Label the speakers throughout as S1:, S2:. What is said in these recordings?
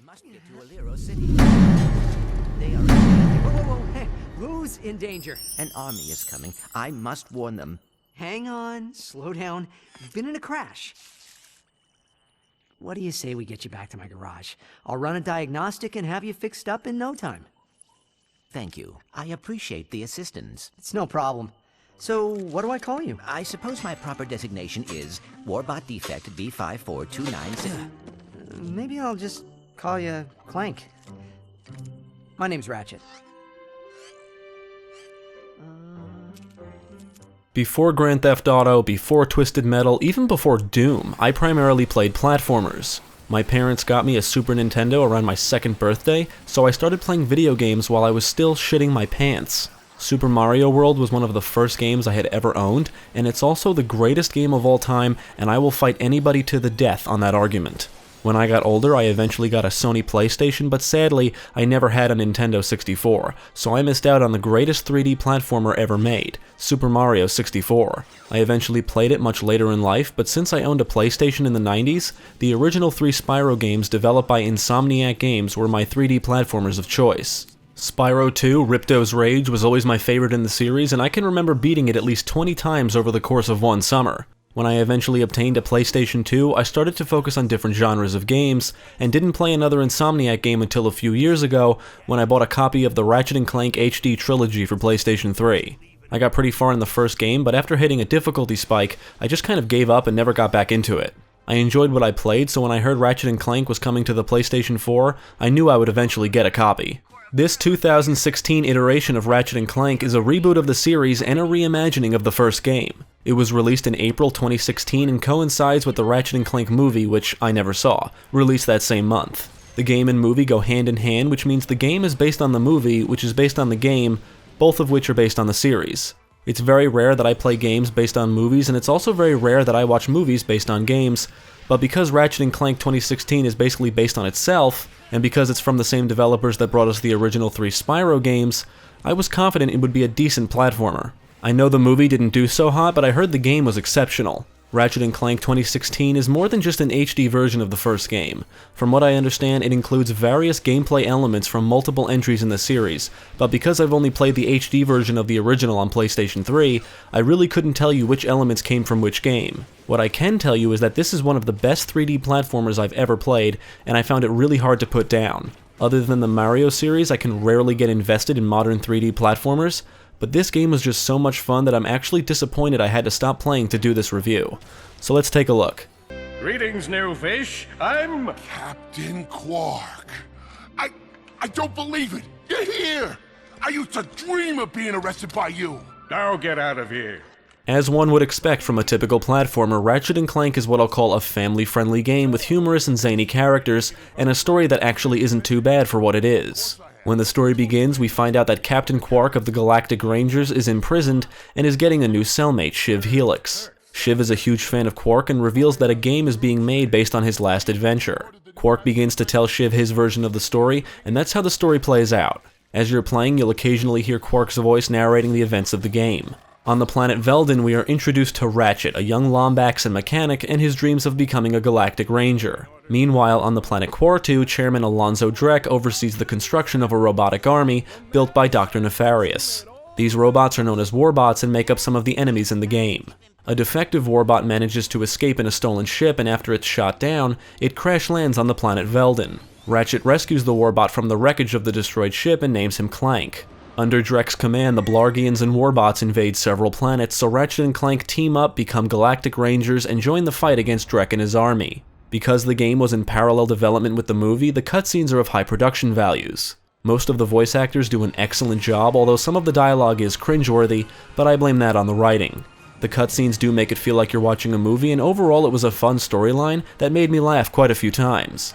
S1: must get to Alero City. They are in danger.
S2: Whoa. Hey, who's in danger?
S1: An army is coming. I must warn them.
S2: Hang on, slow down. You've been in a crash. What do you say we get you back to my garage? I'll run a diagnostic and have you fixed up in no time.
S1: Thank you. I appreciate the assistance.
S2: It's no problem. So, what do I call you?
S1: I suppose my proper designation is Warbot Defect B54296.
S2: Maybe I'll just call you Clank. My name's Ratchet.
S3: Before Grand Theft Auto, before Twisted Metal, even before Doom, I primarily played platformers. My parents got me a Super Nintendo around my 2nd birthday, so I started playing video games while I was still shitting my pants. Super Mario World was one of the first games I had ever owned, and it's also the greatest game of all time, and I will fight anybody to the death on that argument. When I got older, I eventually got a Sony PlayStation, but sadly, I never had a Nintendo 64, so I missed out on the greatest 3D platformer ever made, Super Mario 64. I eventually played it much later in life, but since I owned a PlayStation in the 90s, the original 3 Spyro games developed by Insomniac Games were my 3D platformers of choice. Spyro 2, Ripto's Rage, was always my favorite in the series, and I can remember beating it at least 20 times over the course of one summer. When I eventually obtained a PlayStation 2, I started to focus on different genres of games, and didn't play another Insomniac game until a few years ago, when I bought a copy of the Ratchet Clank HD trilogy for PlayStation 3. I got pretty far in the first game, but after hitting a difficulty spike, I just kind of gave up and never got back into it. I enjoyed what I played, so when I heard Ratchet Clank was coming to the PlayStation 4, I knew I would eventually get a copy. This 2016 iteration of Ratchet & Clank is a reboot of the series and a reimagining of the first game. It was released in April 2016 and coincides with the Ratchet & Clank movie, which I never saw, released that same month. The game and movie go hand in hand, which means the game is based on the movie, which is based on the game, both of which are based on the series. It's very rare that I play games based on movies, and it's also very rare that I watch movies based on games, but because Ratchet & Clank 2016 is basically based on itself, and because it's from the same developers that brought us the original 3 Spyro games, I was confident it would be a decent platformer. I know the movie didn't do so hot, but I heard the game was exceptional. Ratchet & Clank 2016 is more than just an HD version of the first game. From what I understand, it includes various gameplay elements from multiple entries in the series, but because I've only played the HD version of the original on PlayStation 3, I really couldn't tell you which elements came from which game. What I can tell you is that this is one of the best 3D platformers I've ever played, and I found it really hard to put down. Other than the Mario series, I can rarely get invested in modern 3D platformers, but this game was just so much fun that I'm actually disappointed I had to stop playing to do this review. So let's take a look.
S4: Greetings, new fish. I'm
S5: Captain Quark. I don't believe it. You're here. I used to dream of being arrested by you.
S4: Now get out of here.
S3: As one would expect from a typical platformer, Ratchet & Clank is what I'll call a family-friendly game with humorous and zany characters, and a story that actually isn't too bad for what it is. When the story begins, we find out that Captain Quark of the Galactic Rangers is imprisoned and is getting a new cellmate, Shiv Helix. Shiv is a huge fan of Quark and reveals that a game is being made based on his last adventure. Quark begins to tell Shiv his version of the story, and that's how the story plays out. As you're playing, you'll occasionally hear Quark's voice narrating the events of the game. On the planet Veldin, we are introduced to Ratchet, a young Lombax and mechanic, and his dreams of becoming a Galactic Ranger. Meanwhile, on the planet Quartu, Chairman Alonzo Drek oversees the construction of a robotic army built by Dr. Nefarious. These robots are known as warbots and make up some of the enemies in the game. A defective warbot manages to escape in a stolen ship, and after it's shot down, it crash lands on the planet Veldin. Ratchet rescues the warbot from the wreckage of the destroyed ship and names him Clank. Under Drek's command, the Blargians and warbots invade several planets, so Ratchet and Clank team up, become Galactic Rangers, and join the fight against Drek and his army. Because the game was in parallel development with the movie, the cutscenes are of high production values. Most of the voice actors do an excellent job, although some of the dialogue is cringeworthy, but I blame that on the writing. The cutscenes do make it feel like you're watching a movie, and overall it was a fun storyline that made me laugh quite a few times.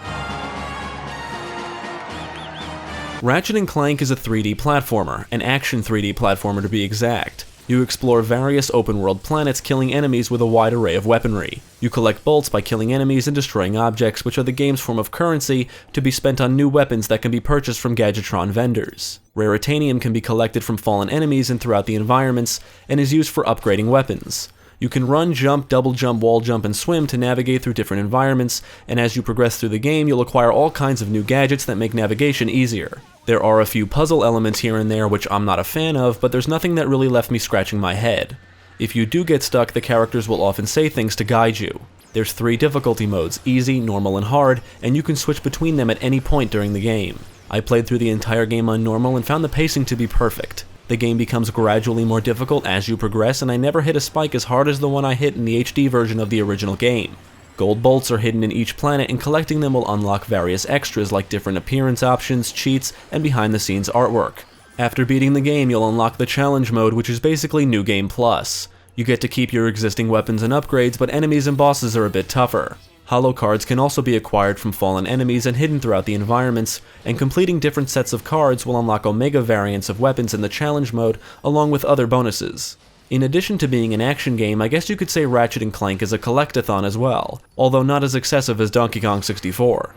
S3: Ratchet & Clank is a 3D platformer, an action 3D platformer to be exact. You explore various open-world planets, killing enemies with a wide array of weaponry. You collect bolts by killing enemies and destroying objects, which are the game's form of currency to be spent on new weapons that can be purchased from Gadgetron vendors. Raritanium can be collected from fallen enemies and throughout the environments, and is used for upgrading weapons. You can run, jump, double jump, wall jump, and swim to navigate through different environments, and as you progress through the game, you'll acquire all kinds of new gadgets that make navigation easier. There are a few puzzle elements here and there which I'm not a fan of, but there's nothing that really left me scratching my head. If you do get stuck, the characters will often say things to guide you. There's 3 difficulty modes, easy, normal, and hard, and you can switch between them at any point during the game. I played through the entire game on normal and found the pacing to be perfect. The game becomes gradually more difficult as you progress, and I never hit a spike as hard as the one I hit in the HD version of the original game. Gold bolts are hidden in each planet, and collecting them will unlock various extras like different appearance options, cheats, and behind-the-scenes artwork. After beating the game, you'll unlock the challenge mode, which is basically New Game Plus. You get to keep your existing weapons and upgrades, but enemies and bosses are a bit tougher. Holo cards can also be acquired from fallen enemies and hidden throughout the environments, and completing different sets of cards will unlock Omega variants of weapons in the challenge mode, along with other bonuses. In addition to being an action game, I guess you could say Ratchet Clank is a collectathon as well, although not as excessive as Donkey Kong 64.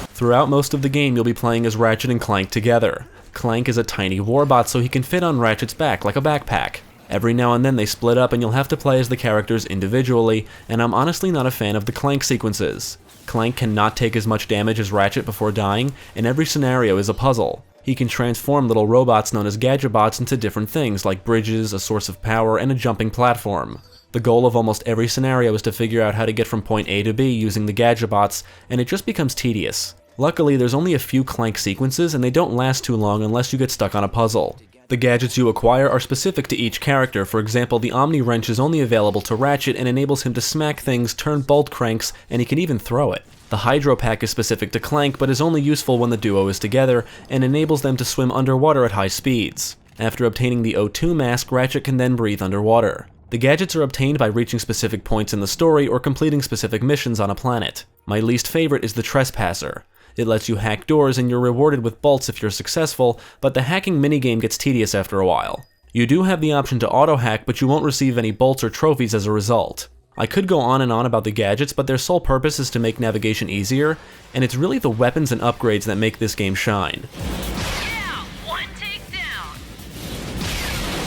S3: Throughout most of the game, you'll be playing as Ratchet and Clank together. Clank is a tiny warbot, so he can fit on Ratchet's back like a backpack. Every now and then they split up and you'll have to play as the characters individually, and I'm honestly not a fan of the Clank sequences. Clank cannot take as much damage as Ratchet before dying, and every scenario is a puzzle. He can transform little robots known as gadgetbots into different things like bridges, a source of power, and a jumping platform. The goal of almost every scenario is to figure out how to get from point A to B using the gadgetbots, and it just becomes tedious. Luckily, there's only a few Clank sequences and they don't last too long unless you get stuck on a puzzle. The gadgets you acquire are specific to each character. For example, the Omni Wrench is only available to Ratchet and enables him to smack things, turn bolt cranks, and he can even throw it. The Hydro Pack is specific to Clank, but is only useful when the duo is together, and enables them to swim underwater at high speeds. After obtaining the O2 mask, Ratchet can then breathe underwater. The gadgets are obtained by reaching specific points in the story or completing specific missions on a planet. My least favorite is the Trespasser. It lets you hack doors and you're rewarded with bolts if you're successful, but the hacking minigame gets tedious after a while. You do have the option to auto-hack, but you won't receive any bolts or trophies as a result. I could go on and on about the gadgets, but their sole purpose is to make navigation easier, and it's really the weapons and upgrades that make this game shine.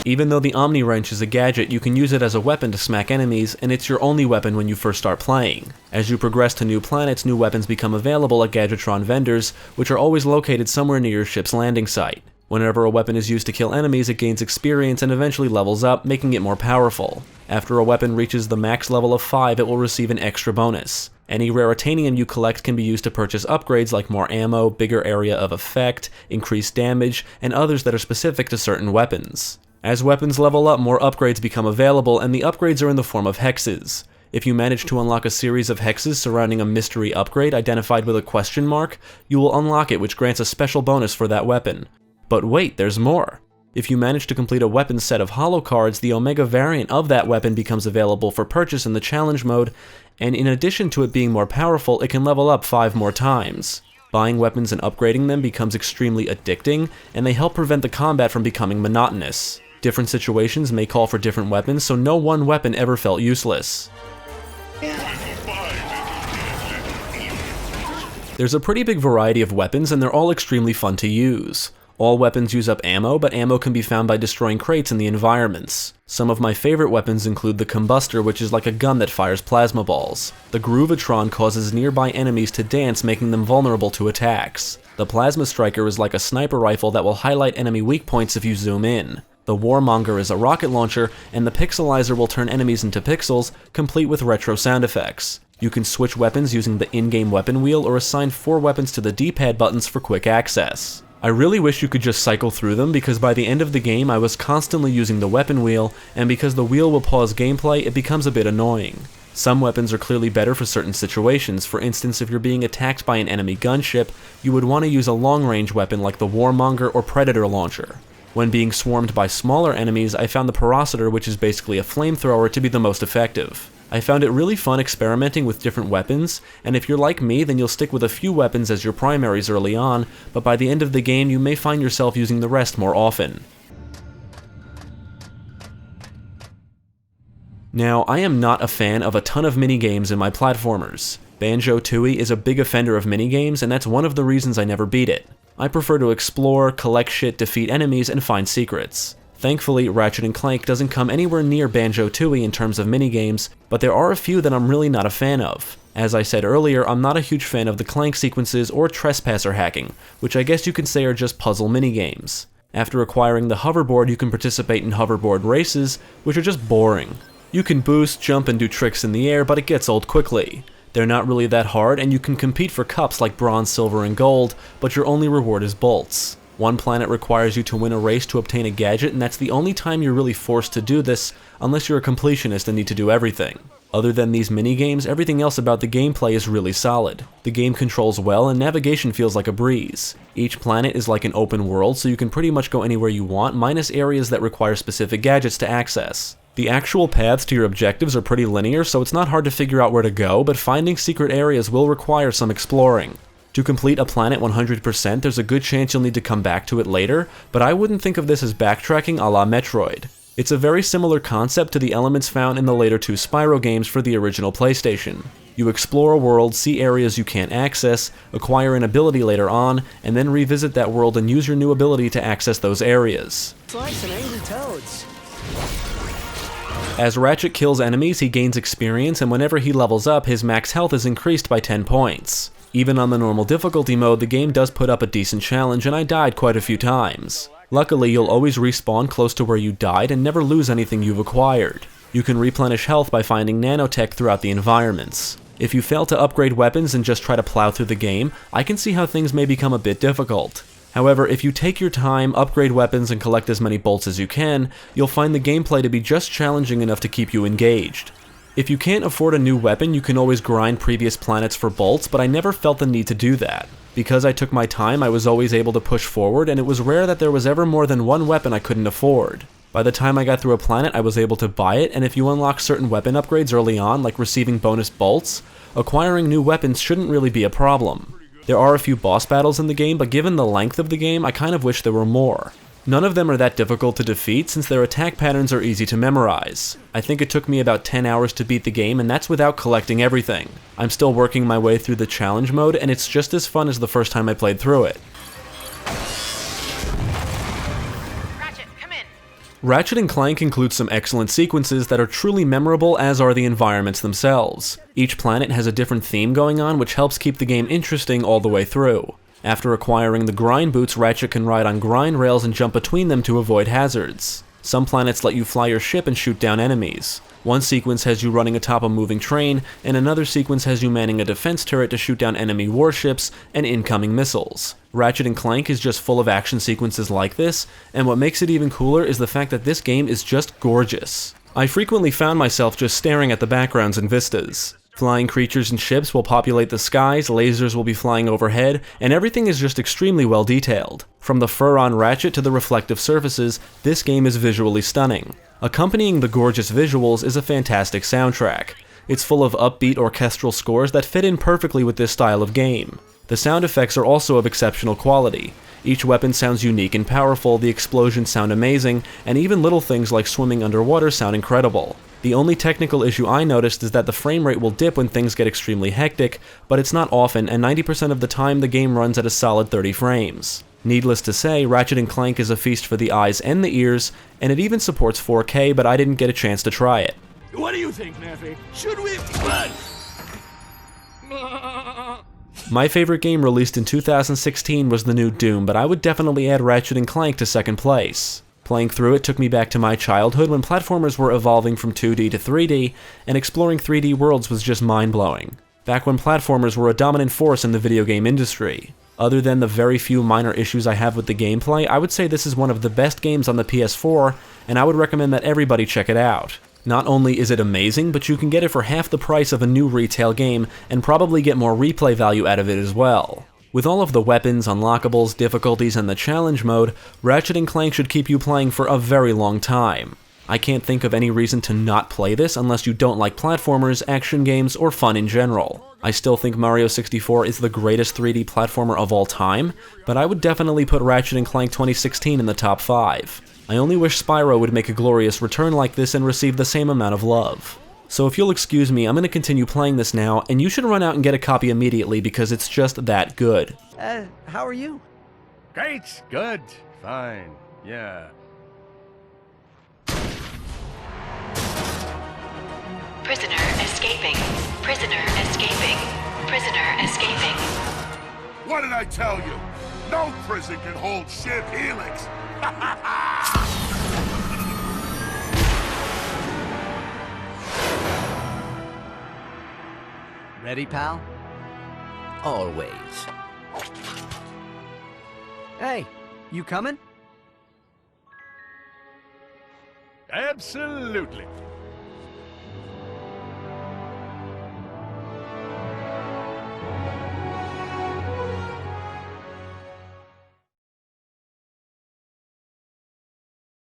S3: Even though the Omni Wrench is a gadget, you can use it as a weapon to smack enemies, and it's your only weapon when you first start playing. As you progress to new planets, new weapons become available at Gadgetron vendors, which are always located somewhere near your ship's landing site. Whenever a weapon is used to kill enemies, it gains experience and eventually levels up, making it more powerful. After a weapon reaches the max level of 5, it will receive an extra bonus. Any raritanium you collect can be used to purchase upgrades like more ammo, bigger area of effect, increased damage, and others that are specific to certain weapons. As weapons level up, more upgrades become available, and the upgrades are in the form of hexes. If you manage to unlock a series of hexes surrounding a mystery upgrade identified with a question mark, you will unlock it, which grants a special bonus for that weapon. But wait, there's more! If you manage to complete a weapon set of holo cards, the Omega variant of that weapon becomes available for purchase in the challenge mode, and in addition to it being more powerful, it can level up 5 more times. Buying weapons and upgrading them becomes extremely addicting, and they help prevent the combat from becoming monotonous. Different situations may call for different weapons, so no one weapon ever felt useless. There's a pretty big variety of weapons, and they're all extremely fun to use. All weapons use up ammo, but ammo can be found by destroying crates in the environments. Some of my favorite weapons include the Combustor, which is like a gun that fires plasma balls. The Groovatron causes nearby enemies to dance, making them vulnerable to attacks. The Plasma Striker is like a sniper rifle that will highlight enemy weak points if you zoom in. The Warmonger is a rocket launcher, and the Pixelizer will turn enemies into pixels, complete with retro sound effects. You can switch weapons using the in-game weapon wheel or assign 4 weapons to the D-pad buttons for quick access. I really wish you could just cycle through them, because by the end of the game I was constantly using the weapon wheel, and because the wheel will pause gameplay, it becomes a bit annoying. Some weapons are clearly better for certain situations. For instance, if you're being attacked by an enemy gunship, you would want to use a long-range weapon like the Warmonger or Predator launcher. When being swarmed by smaller enemies, I found the Parositor, which is basically a flamethrower, to be the most effective. I found it really fun experimenting with different weapons, and if you're like me, then you'll stick with a few weapons as your primaries early on, but by the end of the game you may find yourself using the rest more often. Now, I am not a fan of a ton of minigames in my platformers. Banjo-Tooie is a big offender of minigames, and that's one of the reasons I never beat it. I prefer to explore, collect shit, defeat enemies, and find secrets. Thankfully, Ratchet & Clank doesn't come anywhere near Banjo-Tooie in terms of minigames, but there are a few that I'm really not a fan of. As I said earlier, I'm not a huge fan of the Clank sequences or trespasser hacking, which I guess you could say are just puzzle minigames. After acquiring the hoverboard, you can participate in hoverboard races, which are just boring. You can boost, jump, and do tricks in the air, but it gets old quickly. They're not really that hard, and you can compete for cups like bronze, silver, and gold, but your only reward is bolts. One planet requires you to win a race to obtain a gadget, and that's the only time you're really forced to do this, unless you're a completionist and need to do everything. Other than these minigames, everything else about the gameplay is really solid. The game controls well, and navigation feels like a breeze. Each planet is like an open world, so you can pretty much go anywhere you want, minus areas that require specific gadgets to access. The actual paths to your objectives are pretty linear, so it's not hard to figure out where to go, but finding secret areas will require some exploring. To complete a planet 100%, there's a good chance you'll need to come back to it later, but I wouldn't think of this as backtracking a la Metroid. It's a very similar concept to the elements found in the later two Spyro games for the original PlayStation. You explore a world, see areas you can't access, acquire an ability later on, and then revisit that world and use your new ability to access those areas.
S2: It's like some angry toads.
S3: As Ratchet kills enemies, he gains experience, and whenever he levels up, his max health is increased by 10 points. Even on the normal difficulty mode, the game does put up a decent challenge, and I died quite a few times. Luckily, you'll always respawn close to where you died and never lose anything you've acquired. You can replenish health by finding nanotech throughout the environments. If you fail to upgrade weapons and just try to plow through the game, I can see how things may become a bit difficult. However, if you take your time, upgrade weapons, and collect as many bolts as you can, you'll find the gameplay to be just challenging enough to keep you engaged. If you can't afford a new weapon, you can always grind previous planets for bolts, but I never felt the need to do that. Because I took my time, I was always able to push forward, and it was rare that there was ever more than one weapon I couldn't afford. By the time I got through a planet, I was able to buy it, and if you unlock certain weapon upgrades early on, like receiving bonus bolts, acquiring new weapons shouldn't really be a problem. There are a few boss battles in the game, but given the length of the game, I kind of wish there were more. None of them are that difficult to defeat since their attack patterns are easy to memorize. I think it took me about 10 hours to beat the game, and that's without collecting everything. I'm still working my way through the challenge mode, and it's just as fun as the first time I played through it. Ratchet & Clank includes some excellent sequences that are truly memorable, as are the environments themselves. Each planet has a different theme going on, which helps keep the game interesting all the way through. After acquiring the grind boots, Ratchet can ride on grind rails and jump between them to avoid hazards. Some planets let you fly your ship and shoot down enemies. One sequence has you running atop a moving train, and another sequence has you manning a defense turret to shoot down enemy warships and incoming missiles. Ratchet & Clank is just full of action sequences like this, and what makes it even cooler is the fact that this game is just gorgeous. I frequently found myself just staring at the backgrounds and vistas. Flying creatures and ships will populate the skies, lasers will be flying overhead, and everything is just extremely well detailed. From the fur on Ratchet to the reflective surfaces, this game is visually stunning. Accompanying the gorgeous visuals is a fantastic soundtrack. It's full of upbeat orchestral scores that fit in perfectly with this style of game. The sound effects are also of exceptional quality. Each weapon sounds unique and powerful, the explosions sound amazing, and even little things like swimming underwater sound incredible. The only technical issue I noticed is that the frame rate will dip when things get extremely hectic, but it's not often, and 90% of the time the game runs at a solid 30 frames. Needless to say, Ratchet & Clank is a feast for the eyes and the ears, and it even supports 4K, but I didn't get a chance to try it.
S5: What do you think, Neffy? Should we?
S3: My favorite game released in 2016 was the new Doom, but I would definitely add Ratchet & Clank to second place. Playing through it took me back to my childhood when platformers were evolving from 2D to 3D, and exploring 3D worlds was just mind-blowing. Back when platformers were a dominant force in the video game industry. Other than the very few minor issues I have with the gameplay, I would say this is one of the best games on the PS4, and I would recommend that everybody check it out. Not only is it amazing, but you can get it for half the price of a new retail game, and probably get more replay value out of it as well. With all of the weapons, unlockables, difficulties, and the challenge mode, Ratchet & Clank should keep you playing for a very long time. I can't think of any reason to not play this unless you don't like platformers, action games, or fun in general. I still think Mario 64 is the greatest 3D platformer of all time, but I would definitely put Ratchet & Clank 2016 in the top 5. I only wish Spyro would make a glorious return like this and receive the same amount of love. So if you'll excuse me, I'm going to continue playing this now, and you should run out and get a copy immediately because it's just that good.
S2: How are you?
S4: Great, good, fine, yeah.
S6: Prisoner escaping. Prisoner escaping. Prisoner escaping.
S5: What did I tell you? No prison can hold Ship Helix!
S2: Ready, pal?
S1: Always.
S2: Hey, you coming?
S4: Absolutely.